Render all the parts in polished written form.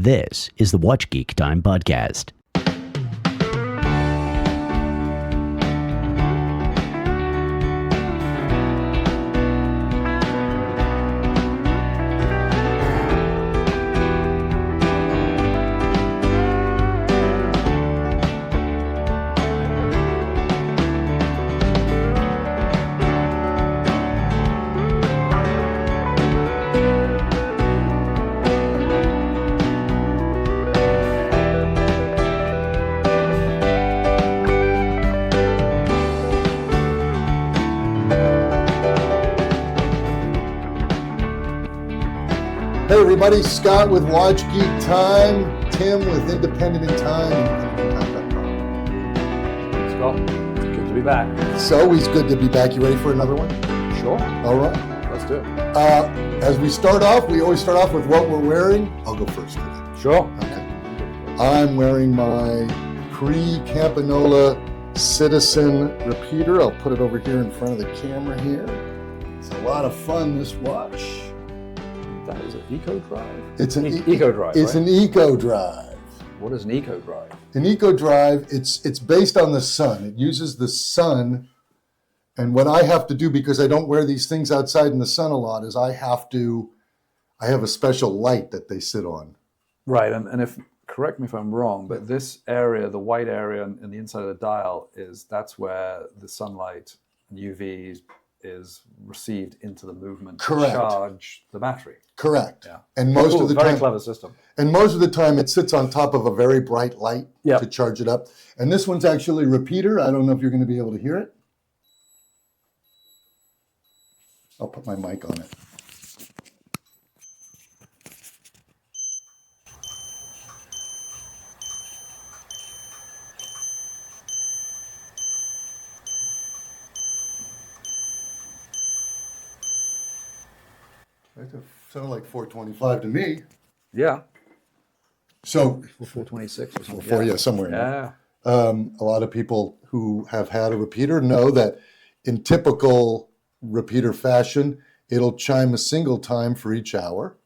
This is the Watch Geek Time podcast. Hey everybody, Scott with Watch Geek Time, Tim with Independent in Time, independent.com. Scott, good to be back. It's always good to be back. You ready for another one? Sure. All right. Let's do it. As we start off, we always start off with what we're wearing. I'll go first today. Sure. Okay. I'm wearing my Pre-Campanola Citizen repeater. I'll put it over here in front of the camera here. It's a lot of fun, this watch. That is an Eco Drive. It's an Eco Drive. It's right? an Eco Drive. What is an Eco Drive? An Eco Drive, it's based on the sun. It uses the sun. And what I have to do, because I don't wear these things outside in the sun a lot, is I have a special light that they sit on. Right, and if correct me if I'm wrong, but this area, the white area in the inside of the dial, that's where the sunlight and UV is received into the movement Correct. To charge the battery. Correct. Yeah. And most of the very time, clever system. And most of the time, it sits on top of a very bright light to charge it up. And this one's actually a repeater. I don't know if you're going to be able to hear it. I'll put my mic on it. That sounded like 425 to me. Yeah. So 426 or something. Somewhere in there. A lot of people who have had a repeater know that in typical repeater fashion, it'll chime a single time for each hour,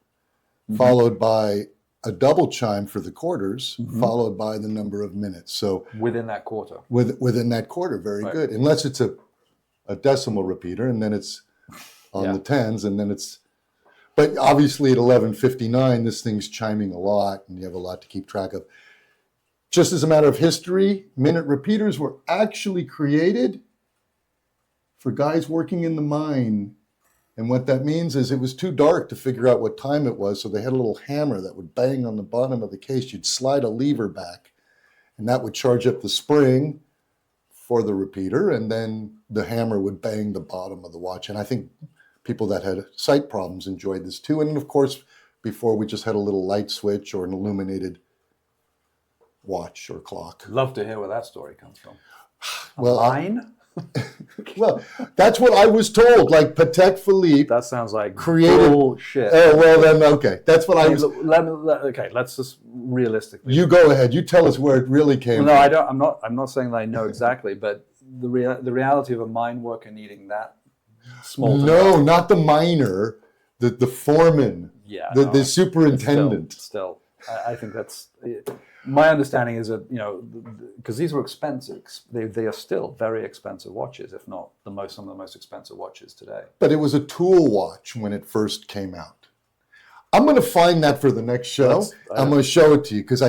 followed by a double chime for the quarters, followed by the number of minutes. So within that quarter. Within that quarter, very good. Unless it's a decimal repeater, and then it's on the tens, and then it's. But obviously at 11:59, this thing's chiming a lot, and you have a lot to keep track of. Just as a matter of history, minute repeaters were actually created for guys working in the mine. And what that means is it was too dark to figure out what time it was, so they had a little hammer that would bang on the bottom of the case. You'd slide a lever back, and that would charge up the spring for the repeater, and then the hammer would bang the bottom of the watch. And I think people that had sight problems enjoyed this too. And of course, before we just had a little light switch or an illuminated watch or clock. Love to hear where that story comes from. Mine? Well, that's what I was told. Like Patek Philippe. That sounds like created bullshit. Oh well, then okay. That's what I was. Okay, let's just realistically. You go ahead. You tell us where it really came. No, from. I don't. I'm not saying that I know exactly, but the reality of a mine worker needing that small. No, not the miner. The foreman. Yeah. The superintendent. Still, I think that's. My understanding is that, because these were expensive, they are still very expensive watches, if not some of the most expensive watches today. But it was a tool watch when it first came out. I'm going to find that for the next show. I'm going to show it to you because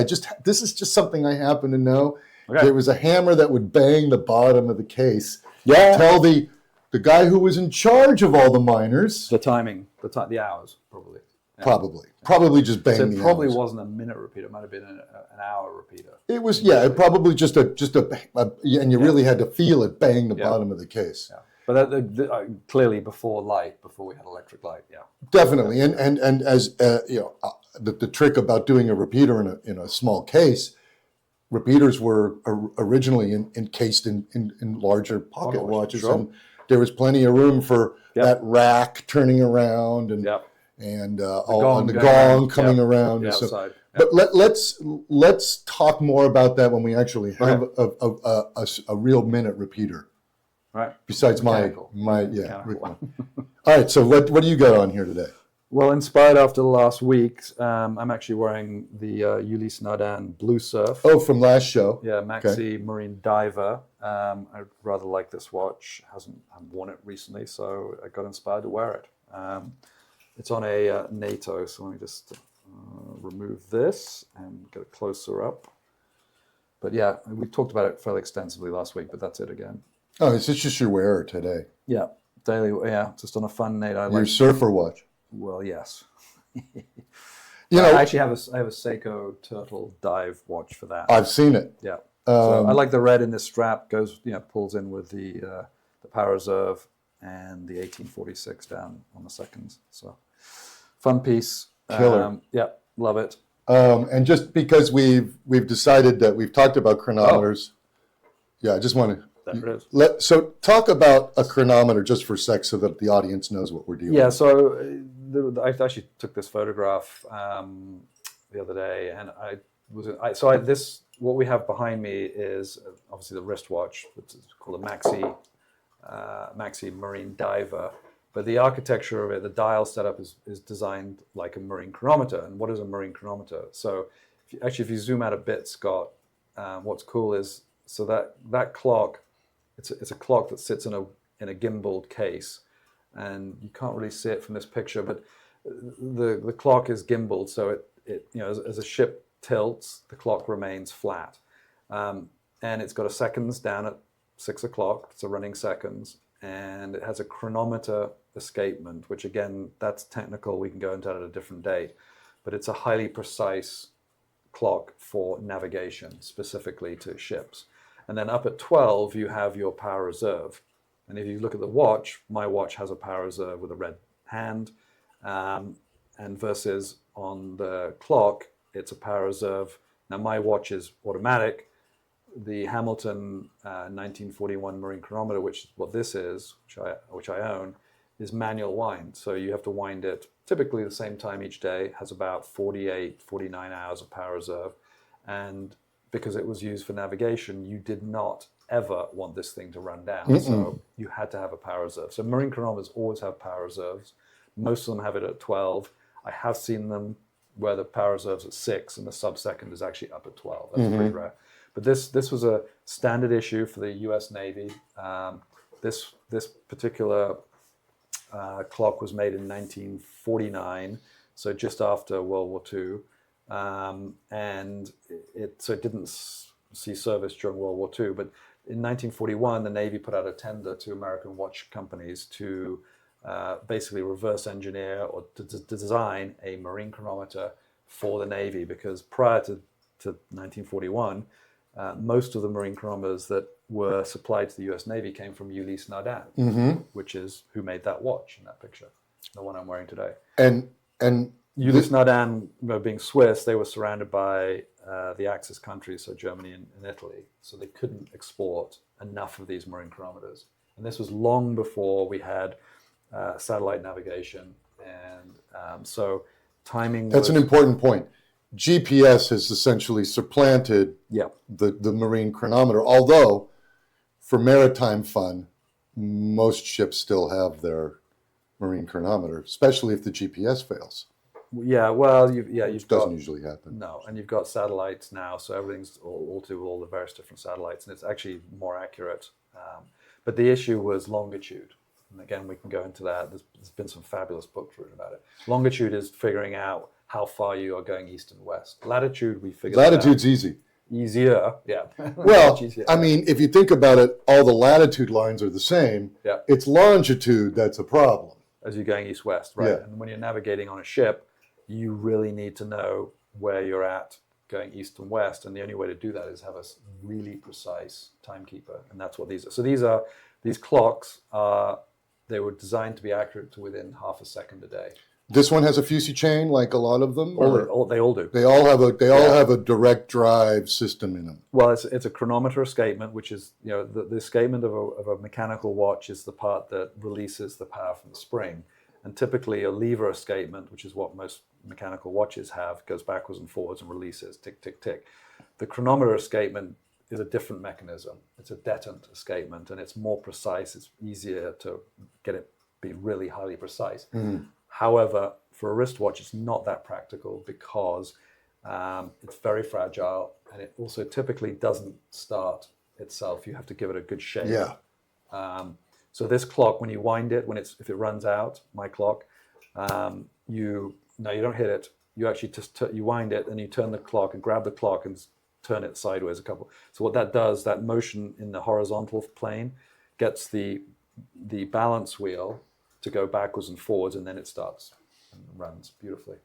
this is just something I happen to know. Okay. There was a hammer that would bang the bottom of the case. Yeah. Tell the guy who was in charge of all the miners. The timing, the hours, probably. Yeah. Probably just bang the hours. It probably wasn't a minute repeater. It might have been an hour repeater. It was, it probably just a and you really had to feel it bang the bottom of the case. Yeah. But clearly before we had electric light, Definitely, and as the trick about doing a repeater in a small case, repeaters were originally encased in larger pocket watches, and there was plenty of room for that rack turning around and the gong coming around. But let's talk more about that when we actually have a real minute repeater. Right. Besides my. All right. So what do you got on here today? Well, inspired after the last week, I'm actually wearing the Ulysse Nardin Blue Surf. Oh, from last show. Yeah, Maxi Marine Diver. I rather like this watch. I haven't worn it recently, so I got inspired to wear it. It's on a NATO, so let me just remove this and get it closer up. But yeah, we talked about it fairly extensively last week, but that's it again. Oh, is this just your wearer today? Yeah, daily. Yeah, just on a fun NATO. Your surfer watch. Well, yes. You know, I actually have a Seiko Turtle dive watch for that. I've seen it. Yeah. So I like the red in this strap. Goes, pulls in with the power reserve and the 1846 down on the seconds. So fun piece. Killer. Yeah, love it. And just because we've decided that we've talked about chronometers, yeah, I just want to. So talk about a chronometer just for a sec so that the audience knows what we're dealing with. Yeah, so I actually took this photograph the other day, and what we have behind me is obviously the wristwatch, which is called a Maxi Marine Diver. But the architecture of it, the dial setup is designed like a marine chronometer. And what is a marine chronometer? So if you zoom out a bit, Scott, what's cool is that clock. It's a clock that sits in a gimbaled case, and you can't really see it from this picture, but the clock is gimbaled, so it as a ship tilts, the clock remains flat, and it's got a seconds down at 6 o'clock. It's a running seconds, and it has a chronometer escapement, which again, that's technical. We can go into that at a different date, but it's a highly precise clock for navigation, specifically to ships. And then up at 12, you have your power reserve. And if you look at the watch, my watch has a power reserve with a red hand. And versus on the clock, it's a power reserve. Now, my watch is automatic. The Hamilton 1941 Marine chronometer, which is what this is, which I own, is manual wind. So you have to wind it typically the same time each day. It has about 48, 49 hours of power reserve. And because it was used for navigation, you did not ever want this thing to run down. Mm-mm. So you had to have a power reserve. So marine chronometers always have power reserves. Most of them have it at 12. I have seen them where the power reserve's at 6 and the sub-second is actually up at 12. That's pretty rare. But this was a standard issue for the U.S. Navy. This particular clock was made in 1949, so just after World War II. And it didn't see service during World War II. But in 1941, the Navy put out a tender to American watch companies to basically reverse engineer or to design a marine chronometer for the Navy, because prior to 1941, most of the marine chronometers that were supplied to the U.S. Navy came from Ulysse Nardin, which is who made that watch in that picture, the one I'm wearing today. And Ulysse Nardin, being Swiss, they were surrounded by the Axis countries, so Germany and Italy, so they couldn't export enough of these marine chronometers. And this was long before we had satellite navigation, and so timing. That's an important point. GPS has essentially supplanted the marine chronometer, although for maritime fun, most ships still have their marine chronometer, especially if the GPS fails. Yeah, well, doesn't usually happen. No, and you've got satellites now, so everything's all to all the various different satellites, and it's actually more accurate. But the issue was longitude, and again, we can go into that. There's been some fabulous books written about it. Longitude is figuring out how far you are going east and west. Latitude, we figured Latitude's easy. Easier, yeah. Well, I mean, if you think about it, all the latitude lines are the same. Yeah. It's longitude that's a problem. As you're going east-west, right? Yeah. And when you're navigating on a ship, you really need to know where you're at going east and west, and the only way to do that is have a really precise timekeeper, and that's what these are. So these clocks they were designed to be accurate to within half a second a day. This one has a Fusi chain, like a lot of them. They all do. They all have a direct drive system in them. Well, it's a chronometer escapement, which is the escapement of a mechanical watch is the part that releases the power from the spring, and typically a lever escapement, which is what most mechanical watches have, goes backwards and forwards and releases tick tick tick. The chronometer escapement is a different mechanism. It's a detent escapement, and it's more precise. It's easier to get it be really highly precise. Mm-hmm. However, for a wristwatch, it's not that practical because it's very fragile, and it also typically doesn't start itself. You have to give it a good shake. Yeah. So this clock, when you wind it, if it runs out, my clock, you don't hit it. You actually just you wind it and you turn the clock and grab the clock and turn it sideways a couple. So what that does, that motion in the horizontal plane, gets the balance wheel to go backwards and forwards, and then it starts and runs beautifully.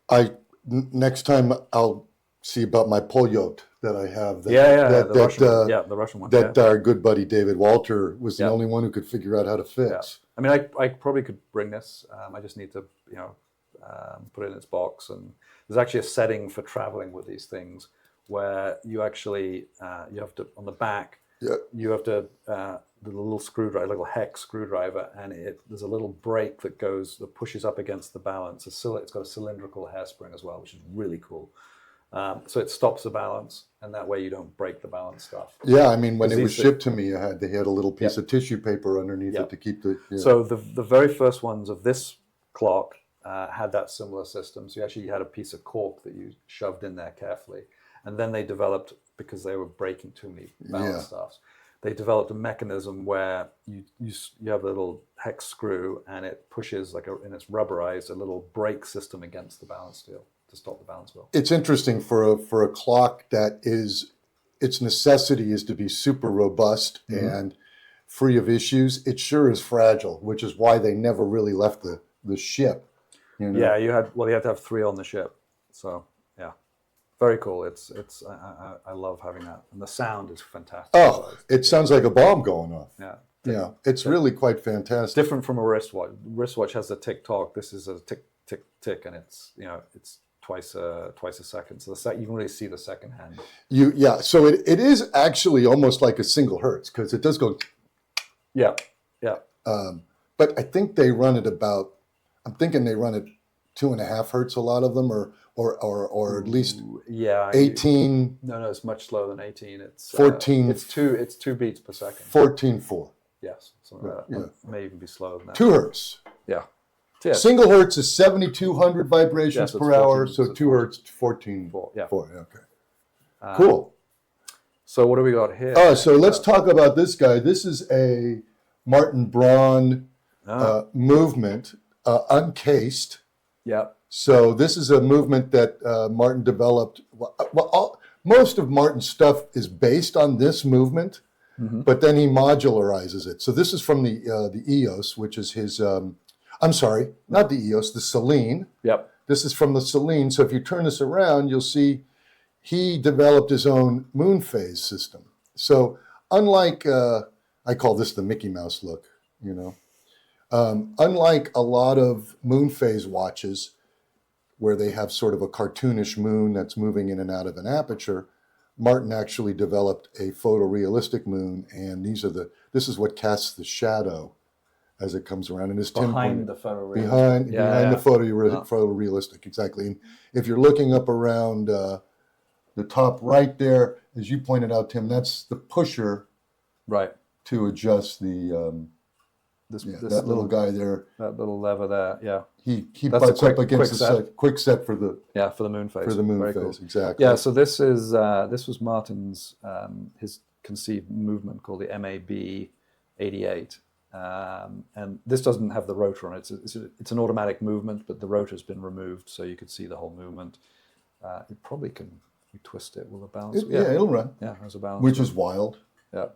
Next time I'll see about my Polyot that I have. The Russian one. That our good buddy David Walter was the only one who could figure out how to fix. Yeah. I mean, I probably could bring this. I just need to, put it in its box. And there's actually a setting for traveling with these things where you actually, you have to, on the back, you have to, the little screwdriver, little hex screwdriver, and there's a little brake that pushes up against the balance. It's got a cylindrical hairspring as well, which is really cool. So it stops the balance, and that way you don't break the balance stuff. Yeah, I mean, when it was shipped to me, they had a little piece of tissue paper underneath it to keep the... Yeah. So the very first ones of this clock had that similar system. So you actually had a piece of cork that you shoved in there carefully. And then they developed, because they were breaking too many balance stuffs, they developed a mechanism where you have a little hex screw, and it pushes, and it's rubberized, a little brake system against the balance steel to stop the balance wheel. It's interesting for a clock that its necessity is to be super robust and free of issues. It sure is fragile, which is why they never really left the ship. Yeah, you had to have 3 on the ship. So yeah, very cool. I love having that, and the sound is fantastic. Oh, it sounds like a bomb going off. Yeah. Yeah, it's really quite fantastic. Different from a wristwatch. Wristwatch has the tick tock. This is a tick tick tick, and it's twice a second. So you can really see the second hand. So it is actually almost like a single hertz, because it does go. Yeah. But I think they run at about. I'm thinking they run at 2.5 hertz. A lot of them, or at least 18. No, it's much slower than 18. It's 14. It's 2 beats per second. 14.4. Yes, something like that. Yeah. It may even be slower than that. 2 hertz. Yeah. Single hertz is 7,200 vibrations per hour. So 2 hertz, 14.4. Yeah. Okay. Cool. So what do we got here? So let's talk about this guy. This is a Martin Braun movement, uncased. Yeah. So this is a movement that Martin developed. Most of Martin's stuff is based on this movement, but then he modularizes it. So this is from the EOS, which is his. I'm sorry, not the EOS, the Celine. Yep. This is from the Celine. So if you turn this around, you'll see he developed his own moon phase system. So unlike, I call this the Mickey Mouse look, unlike a lot of moon phase watches where they have sort of a cartoonish moon that's moving in and out of an aperture, Martin actually developed a photorealistic moon, and this is what casts the shadow as it comes around, and behind the photorealistic. Behind the photorealistic, exactly. And if you're looking up around the top right there, as you pointed out, Tim, that's the pusher, right, to adjust the that little guy there, that little lever there. Yeah, he butts up against the quick set for the moon phase. For the moon Very phase, cool. exactly. Yeah, so this was Martin's his conceived movement called the MAB 88. And this doesn't have the rotor on it. It's an automatic movement, but the rotor's been removed, so you could see the whole movement. It probably can twist it. Will the balance? It'll run. Yeah, there's a balance. Which is wild. Yeah.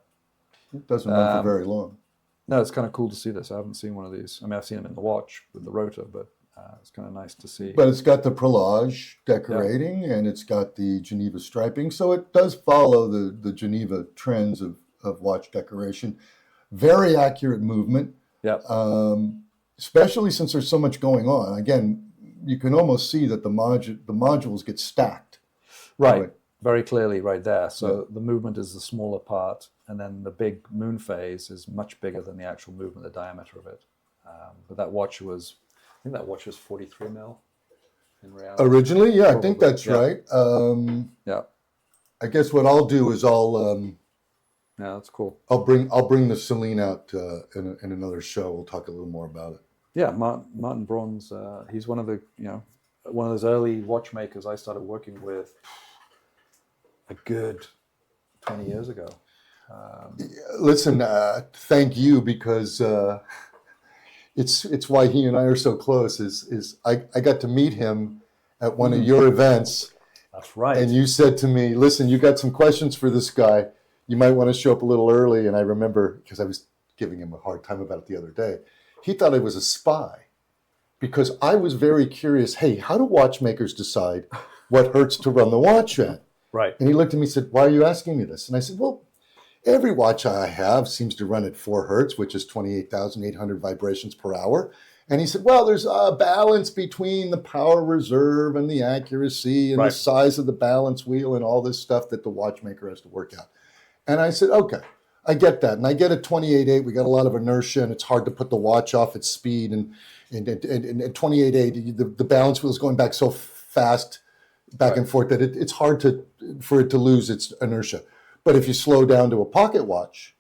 It doesn't run for very long. No, it's kind of cool to see this. I haven't seen one of these. I mean, I've seen them in the watch with the rotor, but it's kind of nice to see. But it's got the perlage decorating, and it's got the Geneva striping, so it does follow the Geneva trends of watch decoration. Very accurate movement. Yeah. Especially since there's so much going on. Again, you can almost see that the modules get stacked. Right. Very clearly right there. So the movement is the smaller part, and then the big moon phase is much bigger than the actual movement, the diameter of it. But I think that watch was 43 mil in reality. Originally, yeah, Probably. I think that's right. Yeah. I guess what I'll do is yeah, that's cool. I'll bring the Celine out in another show. We'll talk a little more about it. Yeah, Martin Braun's. He's one of those early watchmakers I started working with a good 20 years ago. Listen, thank you, because it's why he and I are so close. I got to meet him at one of your events. That's right. And you said to me, listen, you got some questions for this guy. You might want to show up a little early. And I remember, because I was giving him a hard time about it the other day, he thought I was a spy, because I was very curious. Hey, how do watchmakers decide what hertz to run the watch at? Right. And he looked at me and said, why are you asking me this? And I said, well, every watch I have seems to run at 4 hertz, which is 28,800 vibrations per hour. And he said, well, there's a balance between the power reserve and the accuracy and the size of the balance wheel and all this stuff that the watchmaker has to work out. And I said, okay, I get that. And I get at 28.8, we got a lot of inertia, and it's hard to put the watch off its speed. And at 28.8, the balance wheel is going back so fast, back and forth, that it's hard for it to lose its inertia. But if you slow down to a pocket watch,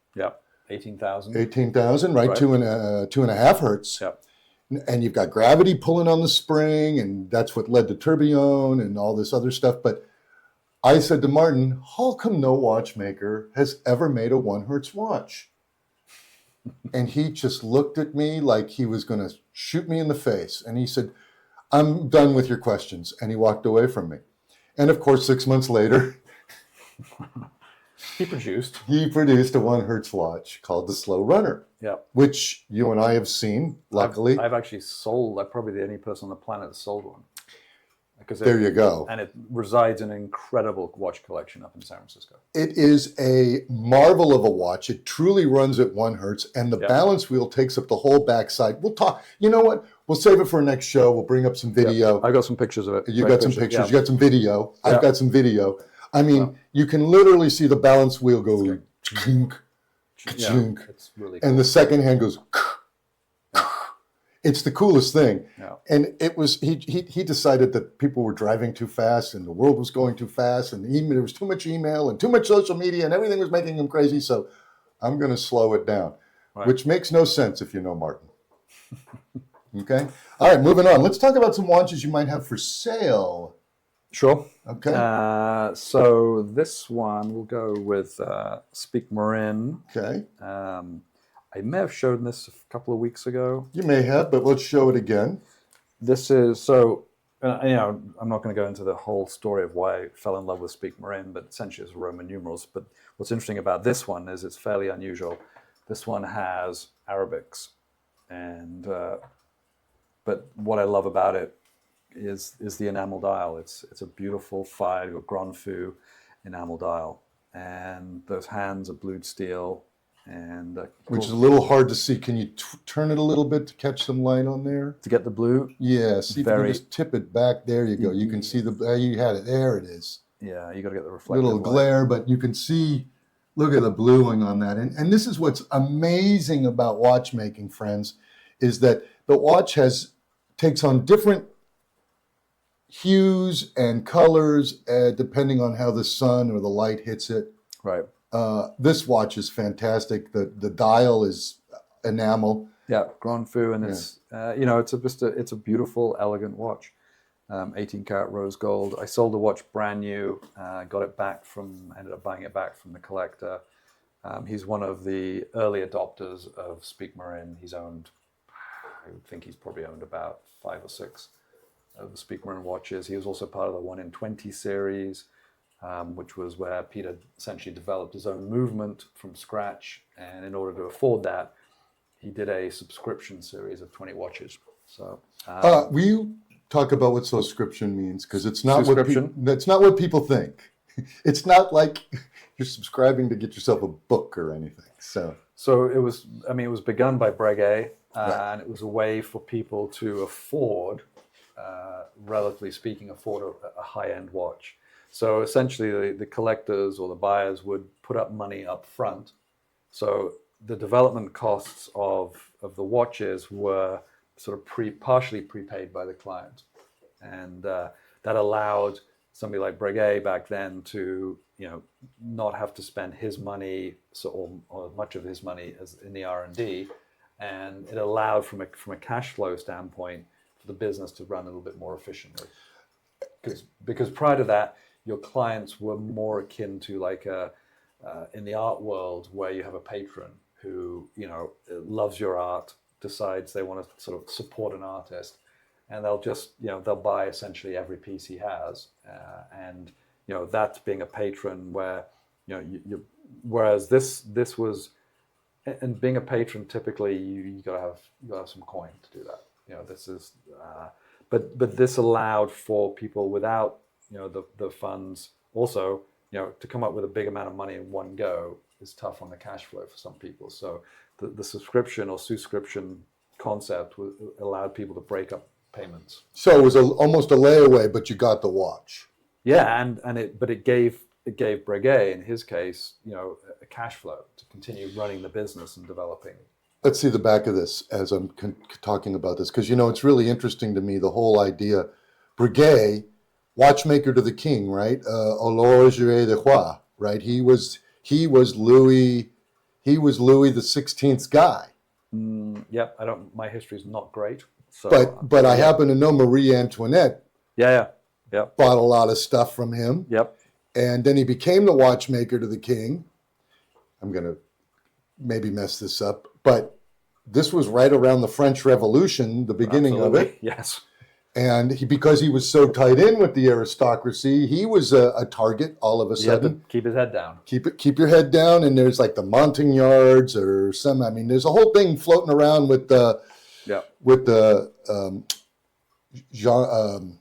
18,000, right? 2.5 hertz. Yep. And you've got gravity pulling on the spring, and that's what led to tourbillon and all this other stuff. But I said to Martin, how come no watchmaker has ever made a 1 hertz watch? And he just looked at me like he was going to shoot me in the face. And he said, I'm done with your questions. And he walked away from me. And of course, 6 months later, he produced a 1 hertz watch called the Slow Runner. Yeah, which you and I have seen, luckily. I've actually sold. I'm probably the only person on the planet that sold one. There you go. And it resides in an incredible watch collection up in San Francisco. It is a marvel of a watch. It truly runs at 1 hertz, and the balance wheel takes up the whole backside. We'll talk. You know what? We'll save it for next show. We'll bring up some video. I got some pictures of it. You got some pictures. You got some video. Yeah. I've got some video. I mean, you can literally see the balance wheel go chink, chink, it's really cool. And the second hand goes. It's the coolest thing. Yeah. And it was, he decided that people were driving too fast and the world was going too fast and there was too much email and too much social media and everything was making him crazy. So I'm going to slow it down, which makes no sense if you know Martin. Okay. All right, moving on. Let's talk about some watches you might have for sale. Sure. Okay. So this one, we'll go with Speake-Marin. Okay. I may have shown this a couple of weeks ago. You may have, but let's show it again. This is, so, I'm not going to go into the whole story of why I fell in love with Speake-Marin, but essentially it's Roman numerals. But what's interesting about this one is it's fairly unusual. This one has Arabics. And, but what I love about it is the enamel dial. It's a beautiful fired or Grand Fou enamel dial. And those hands are blued steel. And which is a little hard to see. Can you turn it a little bit to catch some light on there? To get the blue? Yeah, see if you can just tip it back. There you go. You can see you had it. There it is. Yeah, you got to get the reflective little glare, but you can see, look at the bluing on that. And this is what's amazing about watchmaking, friends, is that the watch takes on different hues and colors depending on how the sun or the light hits it. Right. This watch is fantastic. The dial is enamel. Yeah, Grand Fou, and it's it's a beautiful, elegant watch. 18 karat rose gold. I sold the watch brand new. Ended up buying it back from the collector. He's one of the early adopters of Speake-Marin. I would think he's probably owned about 5 or 6 of the Speake-Marin watches. He was also part of the 1 in 20 series. Which was where Peter essentially developed his own movement from scratch. And in order to afford that, he did a subscription series of 20 watches. So, will you talk about what subscription means? Because it's not that's not what people think. It's not like you're subscribing to get yourself a book or anything. So it was begun by Breguet, and it was a way for people to afford, relatively speaking, a high-end watch. So essentially, the collectors or the buyers would put up money up front. So the development costs of the watches were sort of partially prepaid by the client, and that allowed somebody like Breguet back then to not have to spend his money or much of his money in the R&D, and it allowed from a cash flow standpoint for the business to run a little bit more efficiently. Because prior to that, your clients were more akin to like in the art world where you have a patron who loves your art, decides they want to sort of support an artist, and they'll just they'll buy essentially every piece he has, and that's being a patron where you whereas this was, and being a patron typically you gotta have some coin to do that. This is but this allowed for people without the funds also to come up with a big amount of money in one go is tough on the cash flow for some people. So the subscription or subscription concept allowed people to break up payments. So it was almost a layaway, but you got the watch. Yeah, but it gave Breguet, in his case, a cash flow to continue running the business and developing. Let's see the back of this as I'm talking about this, because it's really interesting to me, the whole idea. Breguet, watchmaker to the king, right? Horologer de roi, right? He was Louis the 16th's guy. Yep, my history's not great. So, but I happen to know Marie Antoinette. Yeah. Bought a lot of stuff from him. Yep. And then he became the watchmaker to the king. I'm going to maybe mess this up, but this was right around the French Revolution, the beginning of it. Yes. And because he was so tied in with the aristocracy, he was a target all of a sudden. He had to keep his head down. Keep your head down. And there's like the Montagnards or some. I mean, there's a whole thing floating around with the Jean.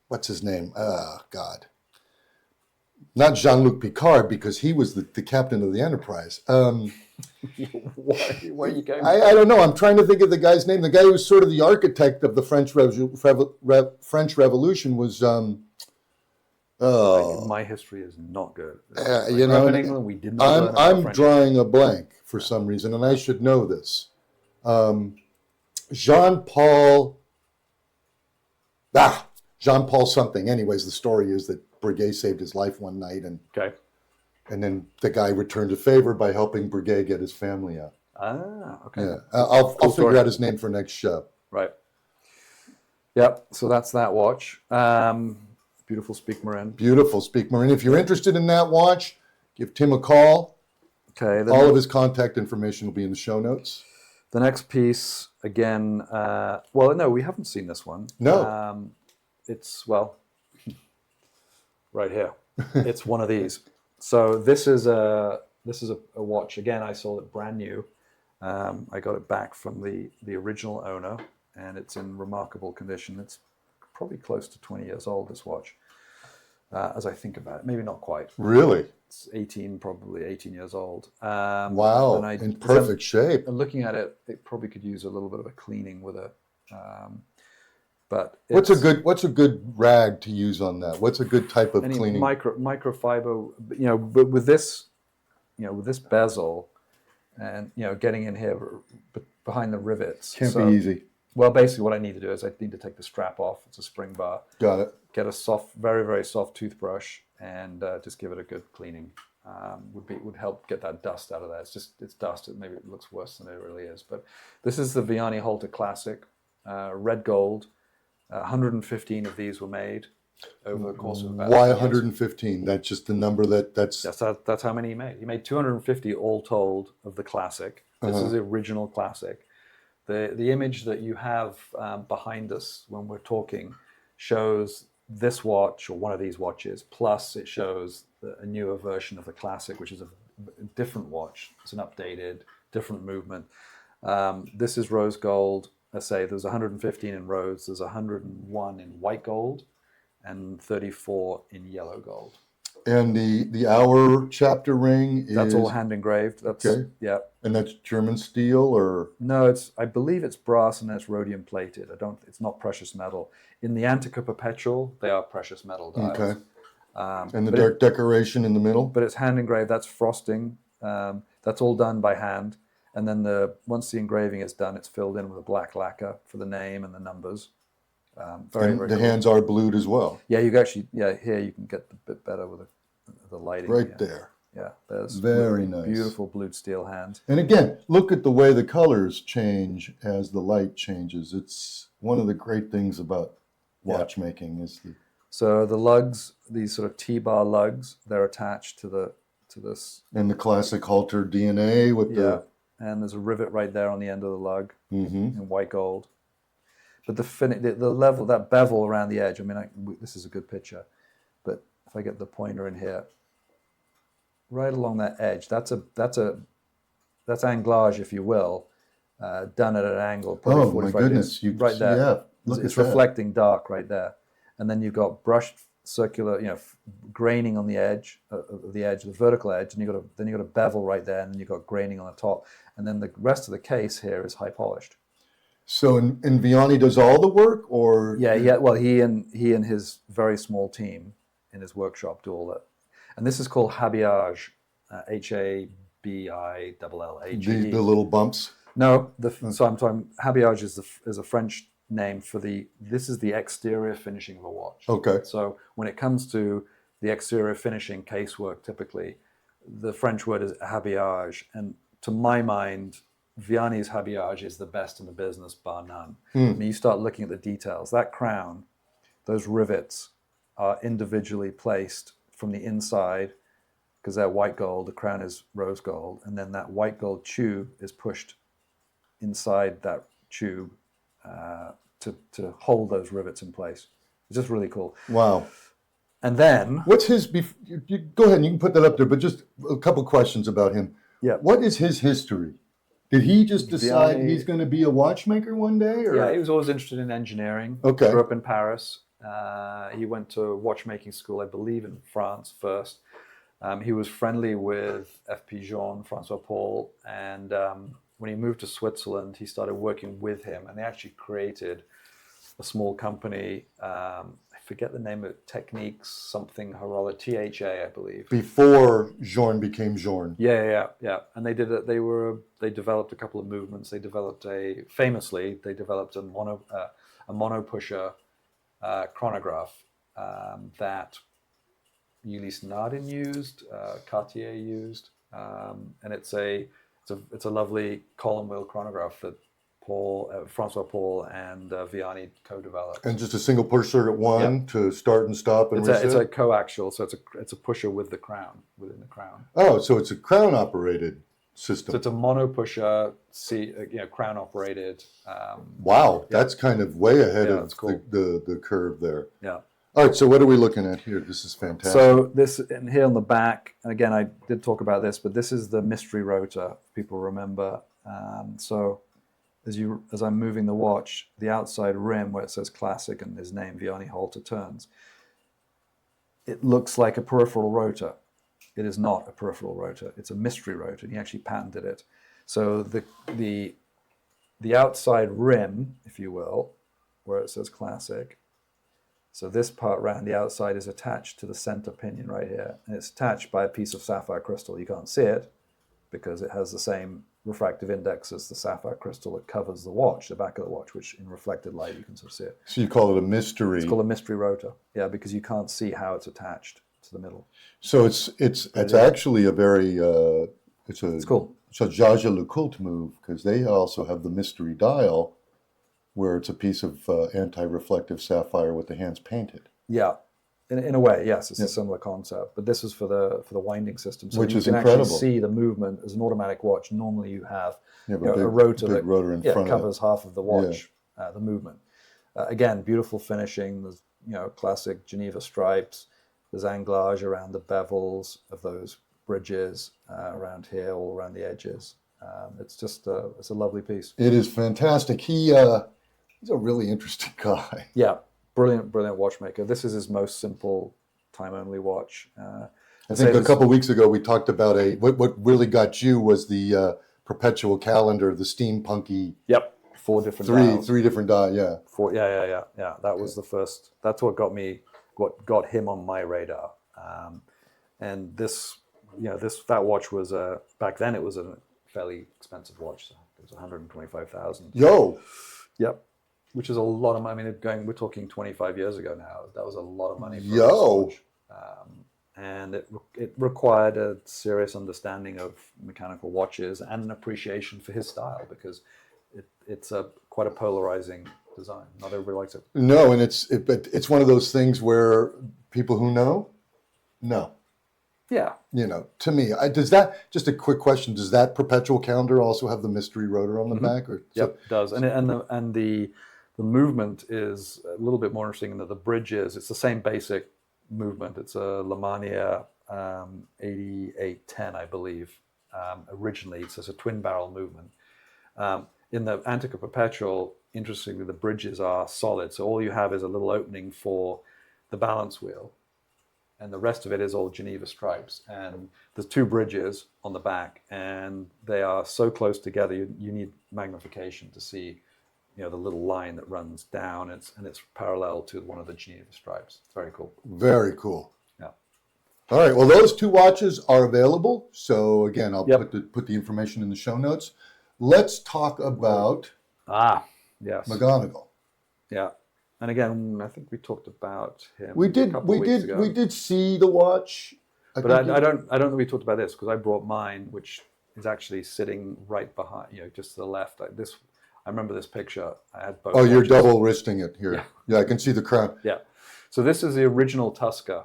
What's his name? God. Not Jean-Luc Picard, because he was the captain of the Enterprise. Where are you going? I don't know. I'm trying to think of the guy's name. The guy who was sort of the architect of the French Revolution was. My history is not good. In England, we did not. I'm drawing a blank for some reason, and I should know this. Jean-Paul something. Anyways, the story is that Breguet saved his life one night, and then the guy returned a favor by helping Breguet get his family out. Okay. Yeah, I'll figure out his name for next show. Right. Yep. So that's that watch. Beautiful Speake-Marin. Beautiful Speake-Marin. If you're interested in that watch, give Tim a call. Okay. All of his contact information will be in the show notes. The next piece, again, no, we haven't seen this one. No. It's, right here. It's one of these. So this is a watch. Again, I sold it brand new. I got it back from the original owner, and it's in remarkable condition. It's probably close to 20 years old, this watch, as I think about it. Maybe not quite. Really? It's probably 18 years old. Wow, in perfect shape. And looking at it, it probably could use a little bit of a cleaning with it. But what's a good rag to use on that? What's a good type of cleaning? Microfiber, but with this bezel, and getting in here behind the rivets. Can't be easy. Well, basically, what I need to do is I need to take the strap off. It's a spring bar. Got it. Get a soft, very very soft toothbrush, and just give it a good cleaning. Would help get that dust out of there. It's dust. Maybe it looks worse than it really is. But this is the Vianney Halter Classic, red gold. 115 of these were made over the course of about. Why 115? That's just the number that's. Yes, that's how many he made. He made 250 all told of the classic. This is the original classic. The image that you have behind us when we're talking shows this watch or one of these watches. Plus, it shows a newer version of the classic, which is a different watch. It's an updated, different movement. This is rose gold. I say there's 115 in rose, there's 101 in white gold, and 34 in yellow gold. And the hour chapter ring is... That's all hand engraved. That's, okay. Yeah. And that's German steel or... No, I believe it's brass and it's rhodium plated. It's not precious metal. In the Antica Perpetual, they are precious metal dials. Okay. And the decoration in the middle? But it's hand engraved. That's frosting. That's all done by hand. And then once the engraving is done, it's filled in with a black lacquer for the name and the numbers. Very the cool. hands are blued as well. Yeah, here you can get a bit better with the lighting. Right there. Yeah, there's Very really nice. beautiful blued steel hand. And again, look at the way the colors change as the light changes. It's one of the great things about watchmaking is the... So the lugs, these sort of T-bar lugs, they're attached to this. And the classic Halter DNA with the... And there's a rivet right there on the end of the lug Mm-hmm. in white gold. But the level, that bevel around the edge, I mean, this is a good picture, but if I get the pointer in here, right along that edge, that's anglage, if you will, done at an angle. Oh, 45 my goodness. right there. Yeah, look it's at that. reflecting dark right there. And then you've got brushed circular, graining on the edge, the vertical edge, and then you've got a bevel right there, and then you've got graining on the top. And then the rest of the case here is high polished. So, and Vianney does all the work, or... Yeah. Well, he and his very small team in his workshop do all that. And this is called habillage, Habillage. The little bumps? No, so I'm talking, habillage is a French name for this is the exterior finishing of a watch. Okay. So when it comes to the exterior finishing casework, typically, the French word is habillage. And to my mind, Vianney's habillage is the best in the business, bar none. I mean, you start looking at the details. That crown, those rivets are individually placed from the inside, because they're white gold, the crown is rose gold, and then that white gold tube is pushed inside that tube to hold those rivets in place. It's just really cool. Wow. And then... What's his... go ahead, and you can put that up there, but just a couple questions about him. Yeah. What is his history? Did he just decide Vianney, he's going to be a watchmaker one day? Or? Yeah, he was always interested in engineering. Okay. Grew up in Paris. He went to watchmaking school, I believe, in France first. He was friendly with F.P. Jean, Francois Paul, and when he moved to Switzerland, he started working with him, and they actually created a small company. I forget the name of it, Techniques something Horology, THA, I believe. Before Jean became Jean. Yeah. And they did it. They developed a couple of movements. They developed a mono pusher chronograph that Ulysse Nardin used, Cartier used, and it's a lovely column wheel chronograph that Francois Paul and Vianney co-developed. And just a single push circuit one to start and stop and reset? It's a coaxial, so it's a pusher with the crown, within the crown. Oh, so it's a crown operated system. So it's a mono pusher, crown operated. Wow, that's kind of way ahead of cool. the curve there. Yeah. All right, so what are we looking at here? This is fantastic. So this, and here on the back, and again, I did talk about this, but this is the mystery rotor, if people remember. So as I'm moving the watch, the outside rim where it says classic and his name, Vianney Halter, turns. It looks like a peripheral rotor. It is not a peripheral rotor. It's a mystery rotor, and he actually patented it. So the outside rim, if you will, where it says classic, so this part around the outside is attached to the center pinion right here, and it's attached by a piece of sapphire crystal. You can't see it because it has the same refractive index as the sapphire crystal that covers the watch, the back of the watch, which in reflected light you can sort of see it. So you call it a mystery. It's called a mystery rotor, yeah, because you can't see how it's attached to the middle. So it's actually a very it's cool. It's a Jaja LeCoultre move, because they also have the mystery dial, where it's a piece of anti-reflective sapphire with the hands painted. Yeah, in a way, yes, it's a similar concept. But this is for the winding system, so which you is can incredible. Actually see the movement. As an automatic watch, normally you have a rotor that rotor in front covers of half of the watch, the movement. Again, beautiful finishing. There's classic Geneva stripes. There's anglage around the bevels of those bridges around here, all around the edges. It's just it's a lovely piece. It is fantastic. He's a really interesting guy. Yeah, brilliant watchmaker. This is his most simple time-only watch. I think a couple of weeks ago we talked about what really got you was the perpetual calendar, the steampunky. Yep, 4 different dials. Three different dials. Yeah. 4. Yeah. That was the first. That's what got got him on my radar. And that watch was back then it was a fairly expensive watch. So it was 125,000. Yo. Yep. Which is a lot of money. I mean, we're talking 25 years ago now. That was a lot of money for Yo. a watch. and it required a serious understanding of mechanical watches and an appreciation for his style, because it's quite a polarizing design. Not everybody likes it. No, and but it's one of those things where people who know. Yeah. To me, does that, just a quick question, does that perpetual calendar also have the mystery rotor on the back? Yep, it does. And the movement is a little bit more interesting in that the bridge it's the same basic movement. It's a Lemania 8810, I believe, originally. So it's a twin barrel movement. In the Antica Perpetual, interestingly, the bridges are solid. So all you have is a little opening for the balance wheel, and the rest of it is all Geneva stripes. And there's two bridges on the back, and they are so close together, you need magnification to see, the little line that runs down. And it's parallel to one of the Geneva stripes. It's very cool. Very cool. Yeah. All right. Well, those two watches are available. So again, I'll put the information in the show notes. Let's talk about yes, McGonagall. Yeah. And again, I think we talked about him. We did see the watch. But I don't think we talked about this, because I brought mine, which is actually sitting right behind, just to the left. I remember this picture. I had both. Oh, you're double wristing it here. Yeah, I can see the crown. Yeah. So this is the original Tusker,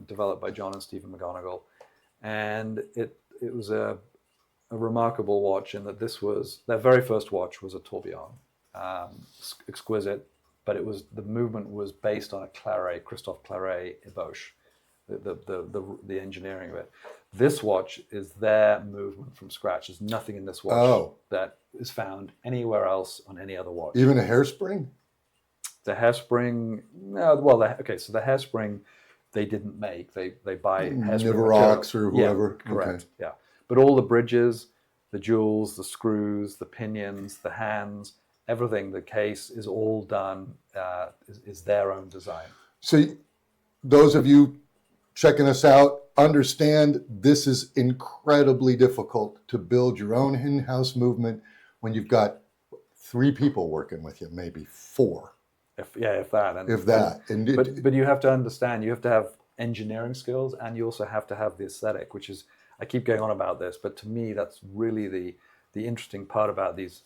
developed by John and Stephen McGonagall, and it was a remarkable watch in that their very first watch was a tourbillon, exquisite. But the movement was based on a Christophe Claret Eboche, the engineering of it. This watch is their movement from scratch. There's nothing in this watch that is found anywhere else on any other watch. Even a hairspring? The hairspring, so the hairspring they didn't make. They buy hairspring Niverox or whoever. Yeah, correct. Okay. Yeah. But all the bridges, the jewels, the screws, the pinions, the hands, everything, the case is all done, is their own design. So those of you checking us out, understand this is incredibly difficult to build your own in-house movement when you've got 3 people working with you, maybe 4. If that. But you have to understand, you have to have engineering skills, and you also have to have the aesthetic, which is, I keep going on about this, but to me, that's really the interesting part about these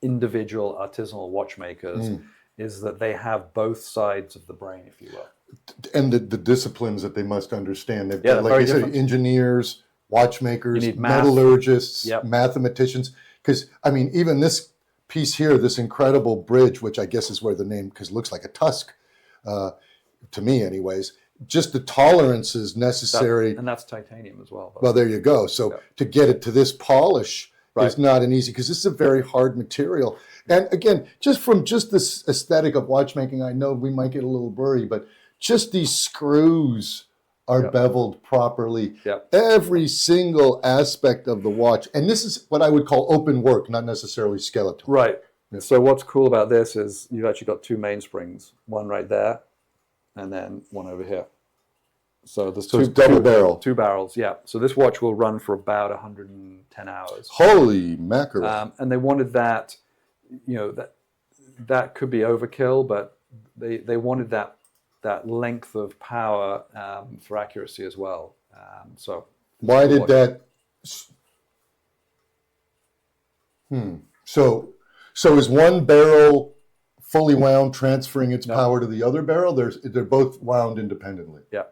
individual artisanal watchmakers, is that they have both sides of the brain, if you will. And the disciplines that they must understand. They've got, like I said, engineers, watchmakers, metallurgists, mathematicians. Because, even this piece here, this incredible bridge, which I guess is where the name, because it looks like a tusk, to me anyways, just the tolerances necessary. And that's titanium as well. Well, there you go. So to get it to this polish is not an easy, because this is a very hard material. And again, just this aesthetic of watchmaking, I know we might get a little blurry, but just these screws are beveled properly. Every single aspect of the watch. And this is what I would call open work, not necessarily skeletal. Right. So what's cool about this is you've actually got 2 mainsprings, one right there, and then one over here. So there's it's double barrel. 2 barrels, yeah. So this watch will run for about 110 hours. Holy mackerel. And they wanted that, that could be overkill, but they wanted that length of power for accuracy as well. So why did that? So is one barrel fully wound transferring its power to the other barrel? They're both wound independently. Yeah.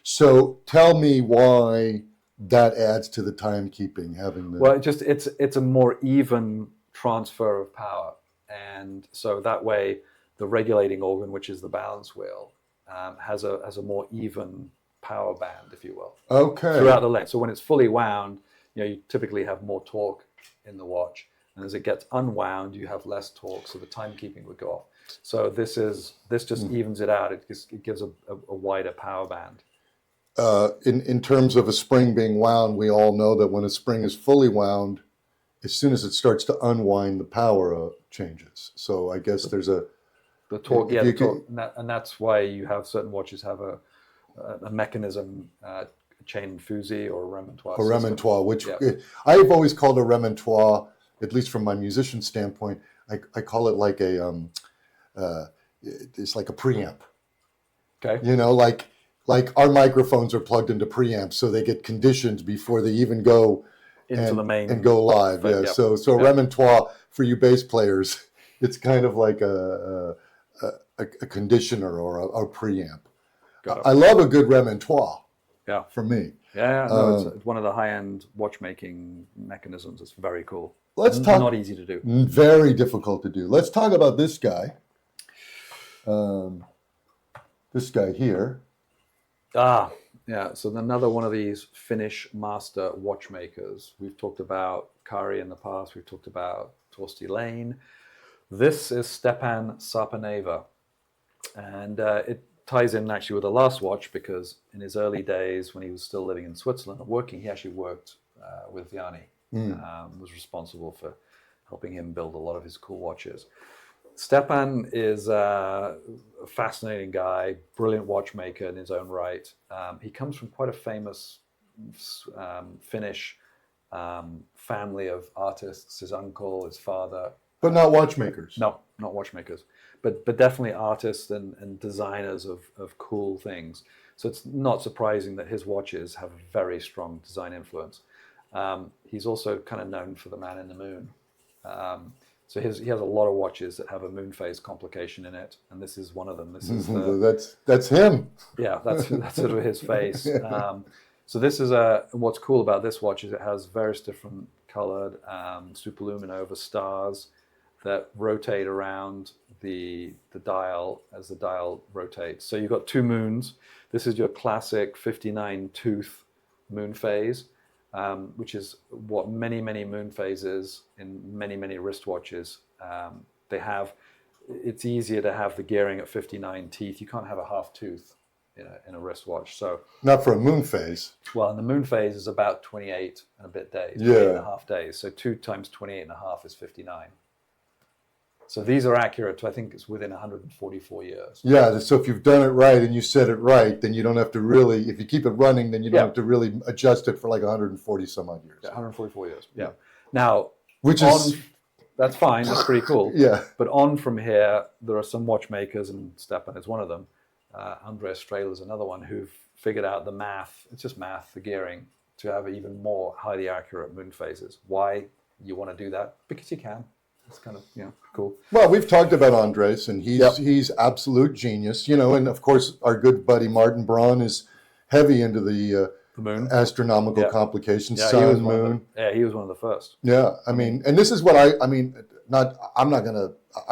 So tell me why that adds to the timekeeping, having the... Well, it's a more even transfer of power, and so that way the regulating organ, which is the balance wheel, has a more even power band, if you will. Okay. Throughout the length. So when it's fully wound, you typically have more torque in the watch, and as it gets unwound, you have less torque, so the timekeeping would go off. So this just evens it out. It gives a wider power band. In terms of a spring being wound, we all know that when a spring is fully wound, as soon as it starts to unwind, the power changes. So I guess there's the torque, and that's why you have certain watches have a mechanism, a chain fusee or a remontoire. A remontoire, which I've always called a remontoire, at least from my musician standpoint. I call it like it's like a preamp. Okay. like our microphones are plugged into preamps, so they get conditioned before they even go into the main and go live. Yeah. Yep. So remontoire for you bass players, it's kind of like a conditioner or a preamp. I love a good remontoire. Yeah. For me. Yeah. No, it's one of the high-end watchmaking mechanisms. It's very cool. Let's talk. Not easy to do. Very difficult to do. Let's talk about this guy. This guy here. Yeah. So another one of these Finnish master watchmakers. We've talked about Kari in the past. We've talked about Torsti Lane. This is Stepan Sarpaneva, and it ties in actually with the last watch, because in his early days when he was still living in Switzerland and working, he actually worked with Vianney, was responsible for helping him build a lot of his cool watches. Stepan is a fascinating guy, brilliant watchmaker in his own right. He comes from quite a famous Finnish family of artists, his uncle, his father. But not watchmakers. No, not watchmakers. But definitely artists and designers of cool things. So it's not surprising that his watches have a very strong design influence. He's also kind of known for the man in the moon. So he has a lot of watches that have a moon phase complication in it, and this is one of them. This is that's him. Yeah, that's sort of his face. So this is what's cool about this watch is it has various different colored superluminova stars that rotate around the dial as the dial rotates. So you've got two moons. This is your classic 59 tooth moon phase, which is what many moon phases in many wristwatches they have. It's easier to have the gearing at 59 teeth. You can't have a half tooth in a wristwatch. So not for a moon phase. Well, and the moon phase is about 28 and a bit days, 28 and a half days. So 2 times 28 and a half is 59. So these are accurate to, I think it's within 144 years. Yeah, so if you've done it right and you said it right, then you don't have to really, if you keep it running, then you don't have to really adjust it for like 140 some odd years. Yeah, 144 years, yeah. Now, that's fine, that's pretty cool. Yeah. But on from here, there are some watchmakers, and Stepan is one of them. Andreas Strehler is another one who've figured out the math, it's just math, the gearing, to have even more highly accurate moon phases. Why you want to do that? Because you can. It's kind of, cool. Well, we've talked about Andres, and he's absolute genius, and of course our good buddy Martin Braun is heavy into the moon astronomical complications, sun, moon. He was one of the first. Yeah, I mean, and this is what I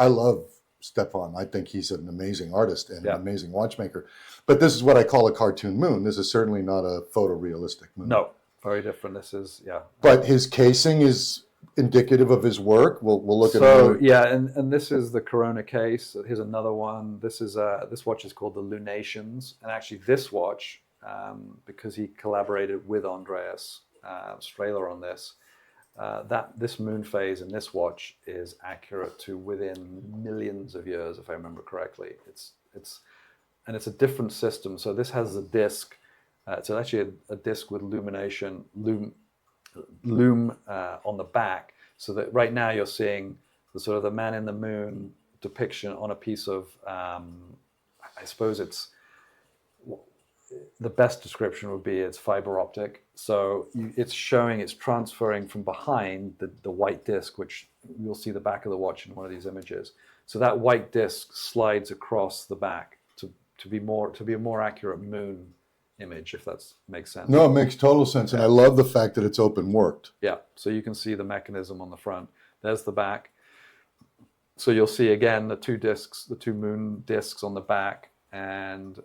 love Stepan. I think he's an amazing artist and an amazing watchmaker. But this is what I call a cartoon moon. This is certainly not a photorealistic moon. No, very different. This is, But his casing is indicative of his work. We'll look at it. So and this is the Corona case. Here's another one. This watch is called the Lunations, and actually this watch, because he collaborated with Andreas Strehler on this, this moon phase in this watch is accurate to within millions of years, if I remember correctly. It's a different system. So this has a disc. It's actually a disc with loom on the back, so that right now you're seeing the sort of the man in the moon depiction on a piece of I suppose it's the best description would be it's fiber optic. So it's transferring from behind the white disc, which you'll see the back of the watch in one of these images. So that white disc slides across the back to be a more accurate moon image, if that makes sense. No, it makes total sense, and I love the fact that it's open worked. Yeah, so you can see the mechanism on the front. There's the back. So you'll see again the two moon discs on the back, and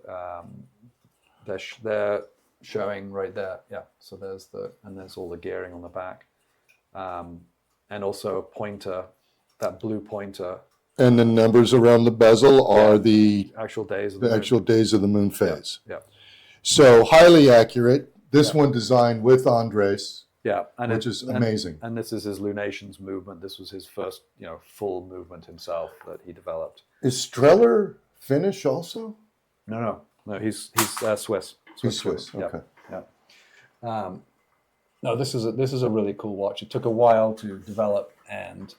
they're showing right there. Yeah, so there's all the gearing on the back, and also a pointer, that blue pointer. And the numbers around the bezel are the actual days of the moon phase. Yeah. So highly accurate. This one designed with Andres. Yeah, which is amazing. And this is his Lunations movement. This was his first, full movement himself that he developed. Is Strehler Finnish also? No. He's Swiss. He's Swiss. Okay. Yeah. No, this is a really cool watch. It took a while to develop, and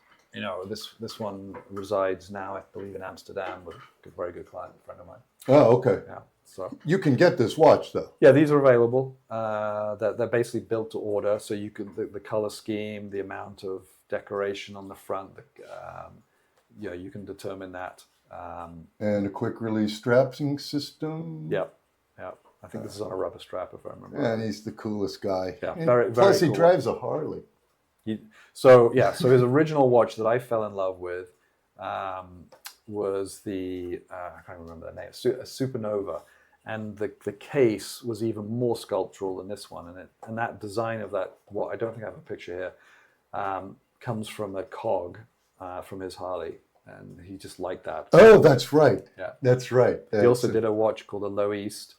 this one resides now, I believe, in Amsterdam with a very good client, a friend of mine. Oh, okay. Yeah. So You can get this watch though. yeah, these are available. They're basically built to order, so you can the color scheme, the amount of decoration on the front, you can determine that. And a quick release strapping system. Yeah. I think this is on a rubber strap, if I remember. And he's the coolest guy. Yeah, And very plus, cool. he drives a Harley. So his original watch that I fell in love with was the I can't remember the name, a Supernova, and the case was even more sculptural than this one, and that design of that, I don't think I have a picture here, comes from a cog from his Harley, and he just liked that. Oh, that's right. Yeah, that's right. He also did a watch called the Low East,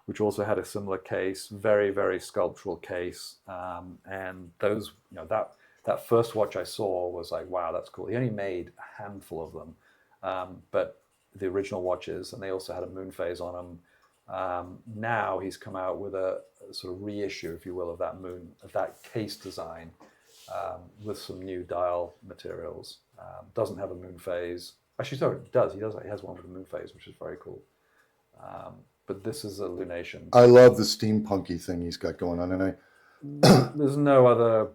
which also had a similar case, very, very sculptural case. And those, that first watch I saw was like, wow, that's cool. He only made a handful of them, but the original watches, and they also had a moon phase on them. Now he's come out with a sort of reissue, if you will, of that case design with some new dial materials. Doesn't have a moon phase. Actually, sorry, it does. He has one with a moon phase, which is very cool. But this is a lunation. I love the steampunky thing he's got going on, and there's no other,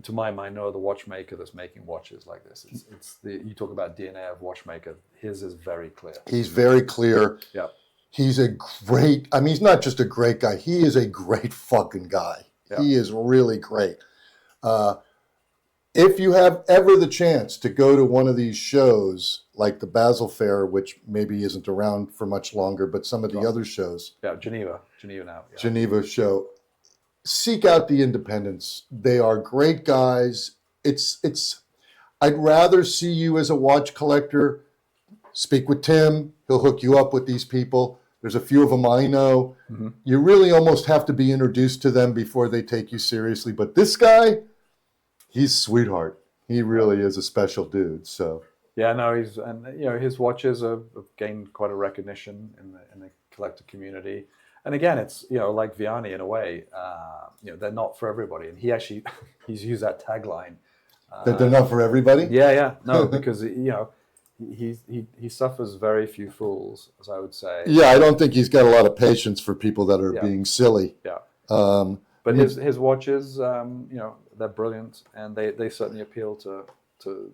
to my mind, no other watchmaker that's making watches like this. You talk about DNA of watchmaker. His is very clear. He's very clear. Yeah. He's a great. I mean, he's not just a great guy. He is a great fucking guy. Yeah. He is really great. If you have ever the chance to go to one of these shows, like the Basel Fair, which maybe isn't around for much longer, but some of the other shows. Yeah, Geneva now. Yeah. Geneva show. Seek out the independents. They are great guys. I'd rather see you as a watch collector. Speak with Tim. He'll hook you up with these people. There's a few of them I know. Mm-hmm. You really almost have to be introduced to them before they take you seriously. But this guy, he's a sweetheart. He really is a special dude. So yeah, no, his watches have gained quite a recognition in the collector community. And again, it's like Vianney in a way. They're not for everybody, and he's used that tagline. That they're not for everybody. Yeah, no, because he suffers very few fools, as I would say. Yeah, I don't think he's got a lot of patience for people that are being silly. Yeah. But his watches, they're brilliant, and they certainly appeal to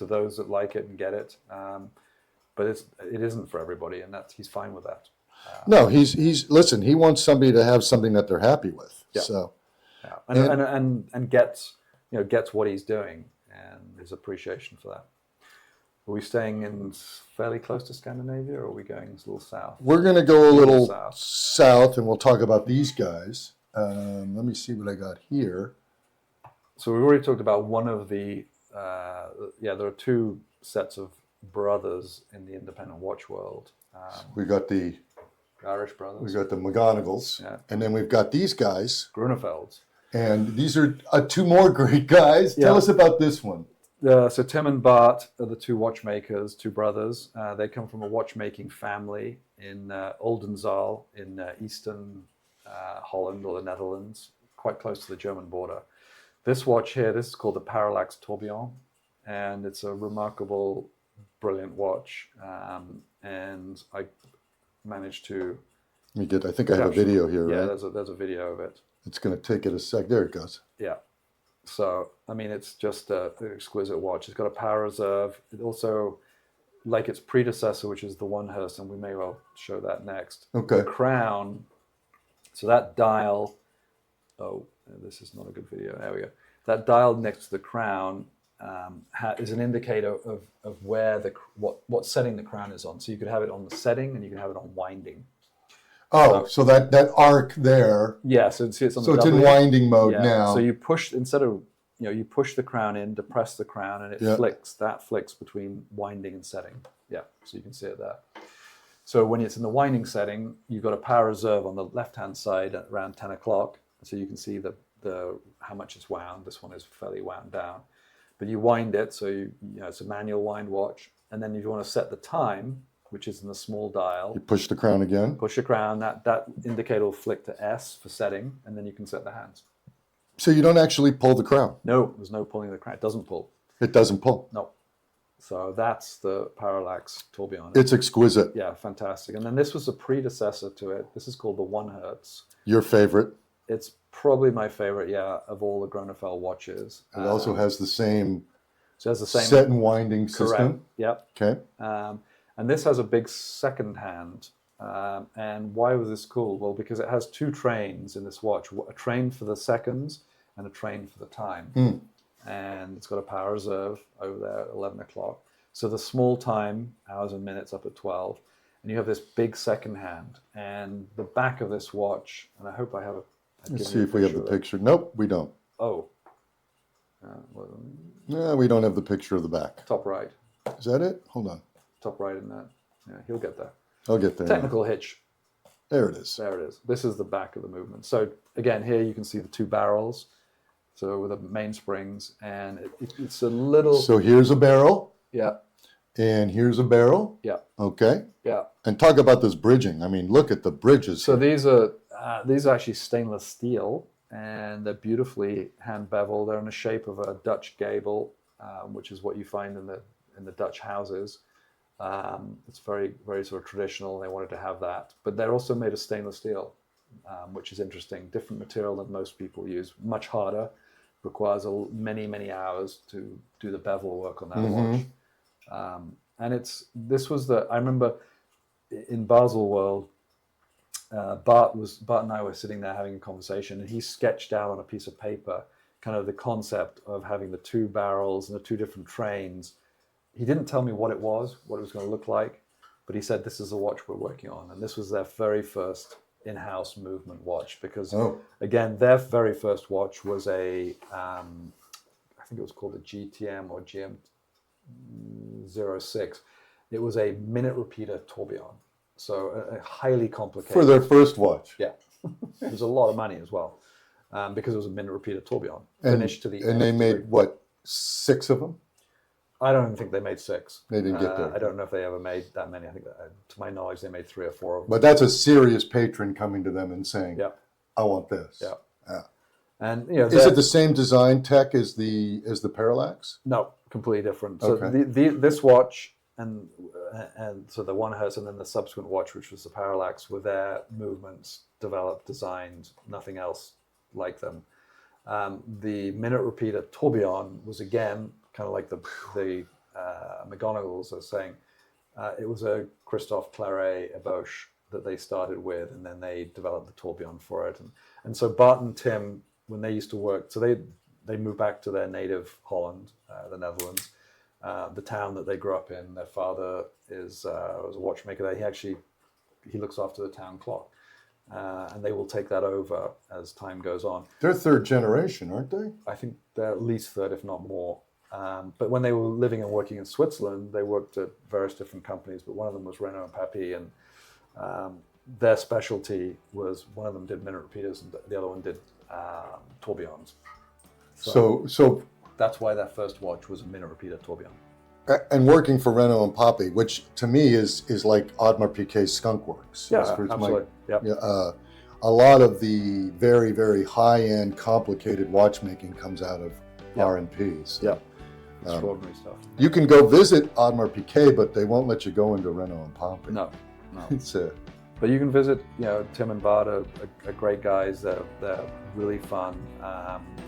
those that like it and get it. But it isn't for everybody, and he's fine with that. No, listen. He wants somebody to have something that they're happy with. Yeah. So, and gets what he's doing, and his appreciation for that. Are we staying in fairly close to Scandinavia, or are we going a little south? We're going to go a little south, and we'll talk about these guys. Let me see what I got here. So we've already talked about one of the, there are two sets of brothers in the independent watch world. We got the Irish brothers. We got the McGonagalls, and then we've got these guys. Grunefelds. And these are two more great guys. Tell us about this one. So Tim and Bart are the two watchmakers, two brothers. They come from a watchmaking family in Oldenzaal in eastern Holland or the Netherlands, quite close to the German border. This watch here, this is called the Parallax Tourbillon, and it's a remarkable, brilliant watch. And I managed to... I think I have a video here, right? Yeah, there's a video of it. It's going to take it a sec. There it goes. Yeah. So, I mean, it's just an exquisite watch. It's got a power reserve. It also, like its predecessor, which is the One Hurst, and we may well show that next. Okay. The crown, so that dial, this is not a good video. There we go. That dial next to the crown is an indicator of where what setting the crown is on. So you could have it on the setting, and you can have it on winding. Oh, so that arc there. Yeah, so it's on. So it's in winding mode now. So you push you push the crown in, depress the crown, and it flicks. That flicks between winding and setting. Yeah, so you can see it there. So when it's in the winding setting, you've got a power reserve on the left-hand side at around 10 o'clock. So you can see the how much it's wound. This one is fairly wound down, but you wind it. So it's a manual wind watch, and then if you want to set the time, which is in the small dial. You push the crown again. Push the crown. That indicator will flick to S for setting, and then you can set the hands. So you don't actually pull the crown? No, there's no pulling the crown. It doesn't pull. It doesn't pull? No. So that's the parallax tourbillon. It's exquisite. Yeah, fantastic. And then this was a predecessor to it. This is called the 1 Hertz. Your favorite. It's probably my favorite, of all the Gronefeld watches. It also has the same, so it has the same set and winding correct. system. Yep. Okay. And this has a big second hand. And why was this cool? Well, because it has 2 trains in this watch, a train for the seconds and a train for the time. And it's got a power reserve over there at 11 o'clock. So the small time, hours and minutes up at 12. And you have this big second hand. And the back of this watch, and I hope I have a... Let's see if we have the picture. Nope, we don't. Oh. No, we don't have the picture of the back. Top right. Is that it? Hold on. Top right in that. Yeah, he'll get there. I'll get there. Technical hitch. There it is. There it is. This is the back of the movement. So again, here you can see the 2 barrels. So with the mainsprings, and it's a little... So here's a barrel. Yeah. And here's a barrel. Yeah. Okay. Yeah. And talk about this bridging. I mean, look at the bridges. So these are actually stainless steel, and they're beautifully hand beveled. They're in the shape of a Dutch gable, which is what you find in the Dutch houses. It's very, very sort of traditional. They wanted to have that, but they're also made of stainless steel, which is interesting. Different material than most people use. Much harder. Requires many, many hours to do the bevel work on that watch. And I remember in Basel World, Bart and I were sitting there having a conversation, and he sketched out on a piece of paper kind of the concept of having the 2 barrels and the 2 different trains. He didn't tell me what it was going to look like, but he said, this is the watch we're working on. And this was their very first in-house movement watch, because again, their very first watch was I think it was called a GTM or GM06. It was a minute repeater tourbillon. So a highly complicated. For their first watch. Yeah. It was a lot of money as well, because it was a minute repeater tourbillon. Finished to the And they made, what, 6 of them? I don't even think they made 6. They didn't get there. I don't know if they ever made that many. I think, to my knowledge, they made 3 or 4 of them. But that's a serious patron coming to them and saying, I want this. Yeah. And is it the same design tech as the parallax? No, completely different. Okay. So this watch and so the 1 Hertz and then the subsequent watch, which was the parallax, were their movements developed, designed, nothing else like them. The minute repeater tourbillon was again kind of like the McGonagall's are saying. It was a Christophe Claret Eboche that they started with, and then they developed the tourbillon for it. And so Bart and Tim, when they used to work, so they moved back to their native Holland, the Netherlands, the town that they grew up in. Their father was a watchmaker there. He looks after the town clock. And they will take that over as time goes on. They're 3rd generation, aren't they? I think they're at least 3rd, if not more. But when they were living and working in Switzerland, they worked at various different companies, but one of them was Renault and Papy, and their specialty was, one of them did minute repeaters and the other one did tourbillons. So that's why their first watch was a minute repeater tourbillon. And working for Renault and Papy, which to me is like Audemars Piguet's Skunk Works. Yeah, absolutely. A lot of the very, very high-end, complicated watchmaking comes out of R&Ps. Yeah, extraordinary stuff. You can go visit Audemars Piguet, but they won't let you go into Renault and Papy. No. It's But you can visit. Tim and Bart are great guys. They're really fun.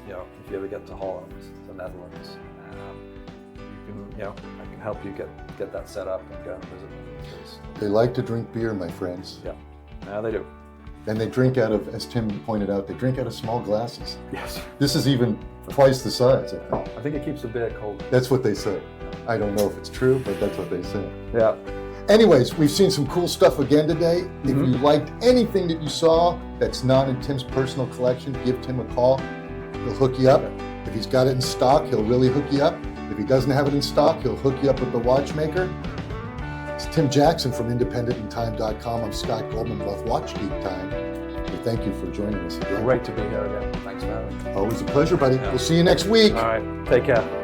If you ever get to Holland, the Netherlands. I can help you get that set up and go and visit them. They like to drink beer, my friends. Yeah, they do. And they drink out of, as Tim pointed out, they drink out of small glasses. Yes. This is even twice the size, I think. I think it keeps the beer cold. That's what they say. I don't know if it's true, but that's what they say. Yeah. Anyways, we've seen some cool stuff again today. If you liked anything that you saw that's not in Tim's personal collection, give Tim a call. He'll hook you up. If he's got it in stock, he'll really hook you up. If he doesn't have it in stock, he'll hook you up with the watchmaker. It's Tim Jackson from IndependentInTime.com. I'm Scott Goldman of Watch Geek Time. We thank you for joining us again. Great to be here again. Thanks for having me. Always a pleasure, buddy. We'll see you next week. All right. Take care.